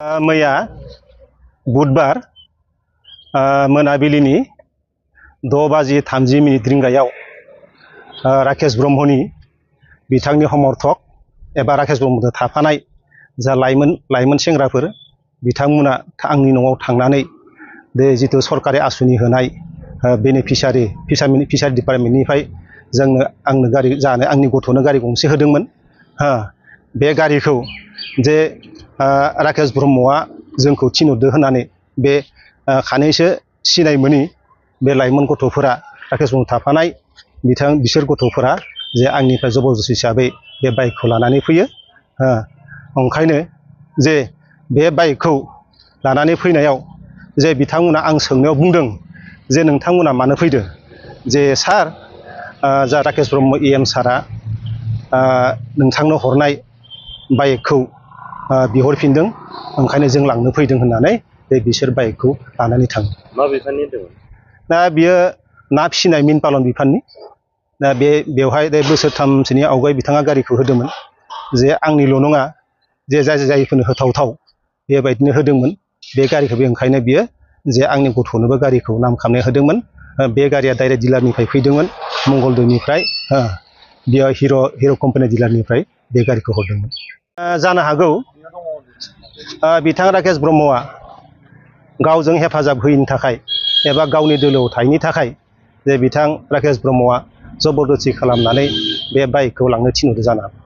मैया बुधबार मोनाबिलिनि 6:30 रिंगायाव राकेश ब्रह्मनि बिथांनि समर्थक एबा राकेश ब्रह्मजों थाफानाय जा लाइमोन सेंग्राफोर बिथांमोना आंनि न'आव थांनानै बे जितु सरकारि आसुनि होनाय बेनिफिसारि डिपार्टमेन्टनिफ्राय आंनो गारि आंनि गथ'नो गारि गंसे होदोंमोन। बे गारिखौ जे राकेश ब्रह्मआ जोंखौ थिनहरदो होननानै बे खानैसो सिनाय मोनि बे लाइमोन गथ'फोरा राकेश ब्रह्म थाफानाय बिसोर गथ'फोरा जे आंनिफ्राय जबरदस्ति हिसाबै बे बाइकखौ लानानै फैयो। ओंखायनो जे बे बाइकखौ लानानै फैनायाव जे बिथांमोना आं सोंनायाव बुंदों जे नोंथांमोना मानो फैदो, जे सार जा राकेश ब्रह्म EM सारा नोंथांनो हरनाय बाइकखौ बिहरफिनदों, ओंखायनो जों लांनो फैदों होननानै बिसोर बाइकखौ लानानै थाङो। मा बिफाननि होनदोंमोन? दा बियो ना फिसिनाय मीन पालन बिफाननि। दा बेवहाय बोसोरथामसोनि आवगाय बिथाङा गारिखौ होदोंमोन। जे आंनिल' नङा, जे जायफोरनो होथावथाव बेबायदिनो होदोंमोन बे गारिखौ। ओंखायनो बियो जे आंनि गथ'नोबो गारिखौ नाम खालामनाय होदोंमोन। बे गारिया डाइरेक्ट डिलारनिफ्राय फैदोंमोन, मंगलदैनिफ्राय। बेयो हिर' कम्पानि डिलारनिफ्राय बे गारिखौ हरदोंमोन। जानो हागौ बिथां राकेश ब्रह्मआ गावजों हेफाजाब होयिनि थाखाय एबा गावनि दोलोआव थायैनि थाखाय जे बिथां राकेश ब्रह्मआ जबरदस्ति खालामनानै बे बाइकखौ लांनो थिनहरदो जानो हागौ।